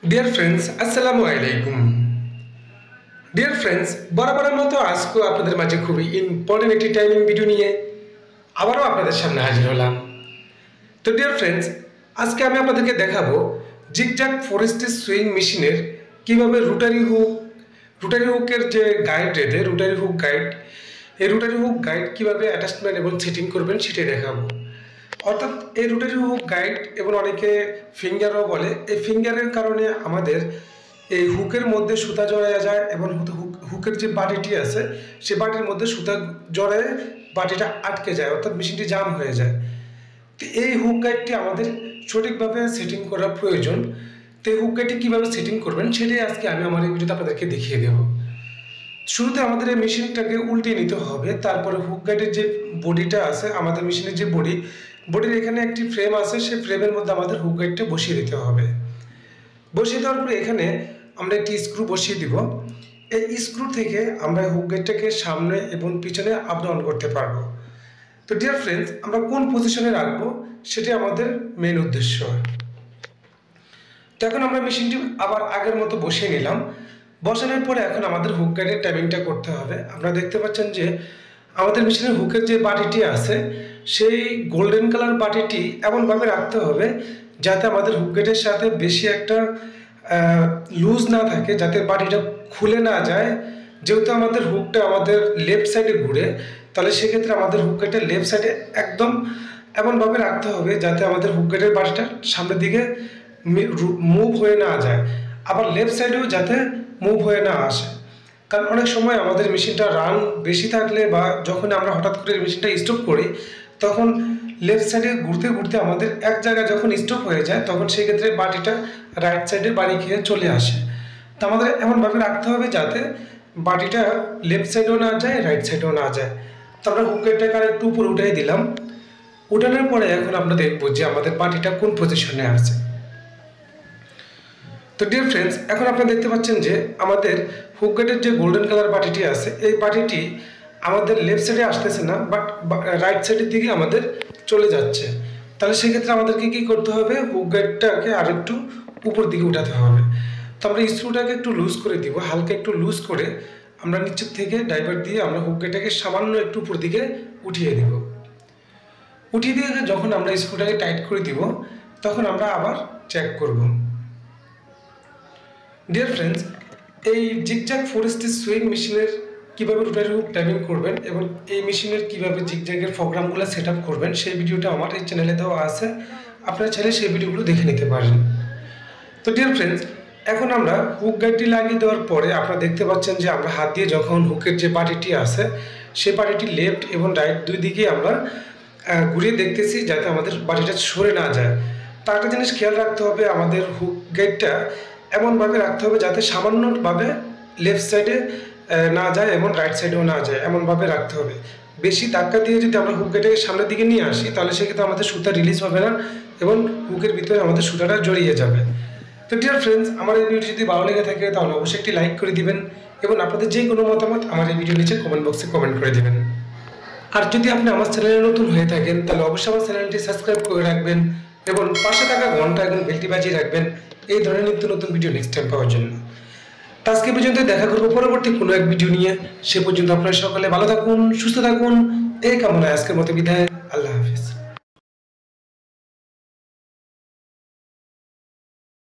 Dear friends আসসালামু আলাইকুম। Dear friends, বরাবরের মতো আজকেও আপনাদের মাঝে খুবই ইম্পর্টেন্ট একটি টাইমিং ভিডিও নিয়ে আবারও আপনাদের সামনে হাজির হলাম। তো ডিয়ার ফ্রেন্ডস, আজকে আমি আপনাদেরকে দেখাবো জিগজ্যাগ ফরেস্টের সুইং মেশিনের কিভাবে রোটারি হুকের যে গাইড রেখে রোটারি হুক গাইড, এই রোটারি হুক গাইড কীভাবে অ্যাটাচমেন্ট এবং সেটিং করবেন সেটাই দেখাবো। অর্থাৎ এই রোটারি হুক গাইড এবং অনেকে ফিঙ্গারও বলে, এই ফিঙ্গারের কারণে আমাদের এই হুকের মধ্যে সুতা জড়ায়া যায় এবং হুকের যে বাটিটি আছে সে বাটির মধ্যে সুতা জড়ায় বাটিটা আটকে যায়, অর্থাৎ মেশিনটি জাম হয়ে যায়। তো এই হুক গাইডটি আমাদের সঠিকভাবে সেটিং করা প্রয়োজন। তো এই হুক গাইডটি কীভাবে সেটিং করবেন সেটাই আজকে আমি আমার এই ভিডিওতে আপনাদেরকে দেখিয়ে দেব। শুরুতে আমাদের এই মেশিনটাকে উল্টে নিতে হবে, তারপরে হুক গাইডের যে বডিটা আছে, আমাদের মেশিনের যে বডির এখানে একটি ফ্রেম আছে, সেই ফ্রেমের মধ্যে আমাদের হুক গাইডটা বসিয়ে দিতে হবে। বসিয়ে দেওয়ার পরে এখানে আমরা একটি স্ক্রু বসিয়ে দিব। এই স্ক্রু থেকে আমরা হুক গাইডটাকে সামনে এবং পিছনে আপ ডাউন করতে পারবো। তো ডিয়ার ফ্রেন্ডস, আমরা কোন পজিশনে রাখবো সেটাই আমাদের মেন উদ্দেশ্য। তো এখন আমরা মেশিনটি আবার আগের মতো বসিয়ে নিলাম। বসানোর পরে এখন আমাদের হুক গাইডের টাইমিংটা করতে হবে। আপনারা দেখতে পাচ্ছেন যে আমাদের মেশিনের হুকের যে বাটিটি আছে সেই গোল্ডেন কালার বাটিটি এমনভাবে রাখতে হবে যাতে আমাদের হুক গাইডের সাথে বেশি একটা লুজ না থাকে, যাতে বাটিটা খুলে না যায়। যেহেতু আমাদের হুকটা আমাদের লেফট সাইডে ঘুরে, তাহলে সেক্ষেত্রে আমাদের হুক গাইডটা লেফট সাইডে একদম এমনভাবে রাখতে হবে যাতে আমাদের হুক গাইডের বাটিটা সামনের দিকে মুভ হয়ে না যায়, আবার লেফট সাইডেও যাতে মুভ হয়ে না আসে। কারণ অনেক সময় আমাদের মেশিনটা রান বেশি থাকলে বা যখন আমরা হঠাৎ করে মেশিনটা স্টপ করি, তখন লেফট সাইডে ঘুরতে ঘুরতে আমাদের এক জায়গায় যখন স্টপ হয়ে যায় তখন সেই ক্ষেত্রে বাটিটা রাইট সাইডে বাড়ি খেয়ে চলে আসে। তো আমাদের এমনভাবে রাখতে হবে যাতে বাটিটা লেফট সাইডেও না যায়, রাইট সাইডেও না যায়। তো আমরা হুক গাইডটাকে আর একটু উপরে উঠাই দিলাম। উঠানোর পরে এখন আমরা দেখবো যে আমাদের বাটিটা কোন পজিশনে আছে। তো ডিয়ার ফ্রেন্ডস, এখন আপনারা দেখতে পাচ্ছেন যে আমাদের হুক গাইডের যে গোল্ডেন কালার বাটিটি আছে, এই বাটিটি আমাদের লেফট সাইডে আসতেছে না, বাট রাইট সাইডের দিকে আমাদের চলে যাচ্ছে। তাহলে সেক্ষেত্রে আমাদেরকে কী করতে হবে, হুক গাইডটাকে আর একটু উপর দিকে উঠাতে হবে। তো আমরা স্ক্রুটাকে একটু লুজ করে দিব, হালকা একটু লুজ করে আমরা নিচের থেকে ডাইভার দিয়ে আমরা হুক গাইডটাকে সামান্য একটু উপর দিকে উঠিয়ে দিব। উঠিয়ে দিয়ে যখন আমরা স্ক্রুটাকে টাইট করে দিব তখন আমরা আবার চেক করব। ডিয়ার ফ্রেন্ডস, এই জিগজ্যাগ ফরেস্টের সুইং মেশিনের কীভাবে রোটারি হুক টাইমিং করবেন এবং এই মেশিনের কীভাবে জিগজ্যাগের প্রোগ্রামগুলো সেট আপ করবেন সেই ভিডিওটা আমার এই চ্যানেলে দেওয়া আছে, আপনারা চাইলে সেই ভিডিওগুলো দেখে নিতে পারেন। তো ডিয়ার ফ্রেন্ডস, এখন আমরা হুক গাইডটি লাগিয়ে দেওয়ার পরে আপনারা দেখতে পাচ্ছেন যে আমরা হাত দিয়ে যখন হুকের যে বাটিটি আছে সেই বাটিটি লেফট এবং রাইট দুই দিকে আমরা ঘুরিয়ে দেখতেছি যাতে আমাদের বাটিটা সরে না যায়। তার একটা জিনিস খেয়াল রাখতে হবে, আমাদের হুক গাইডটা এমনভাবে রাখতে হবে যাতে সামান্যভাবে লেফট সাইডে না যায় এবং রাইট সাইডেও না যায়, এমনভাবে রাখতে হবে। বেশি ধাক্কা দিয়ে যদি আমরা হুক গাইডটাকে সামনের দিকে নিয়ে আসি তাহলে সেক্ষেত্রে আমাদের সুতা রিলিজ হবে না এবং হুকের ভিতরে আমাদের সুতাটা জড়িয়ে যাবে। তো ডিয়ার ফ্রেন্ডস, আমার এই ভিডিও যদি ভালো লেগে থাকে তাহলে অবশ্যই একটি লাইক করে দিবেন এবং আপনাদের যে কোনো মতামত আমার এই ভিডিও নিচে কমেন্ট বক্সে কমেন্ট করে দিবেন। আর যদি আপনি আমার চ্যানেলে নতুন হয়ে থাকেন তাহলে অবশ্যই আমার চ্যানেলটি সাবস্ক্রাইব করে রাখবেন এবং পাশে থাকা ঘন্টা এবং বেলটি বাজিয়ে রাখবেন এই ধরনের নিত্য নতুন ভিডিও নেক্সট টাইম পাওয়ার জন্য। আজকে পর্যন্ত দেখা করবো পরবর্তী কোনো এক ভিডিও নিয়ে। সে পর্যন্ত আপনারা সকলে ভালো থাকুন, সুস্থ থাকুন, এই কামনায় আজকের মতো বিদায়। আল্লাহ হাফিজ।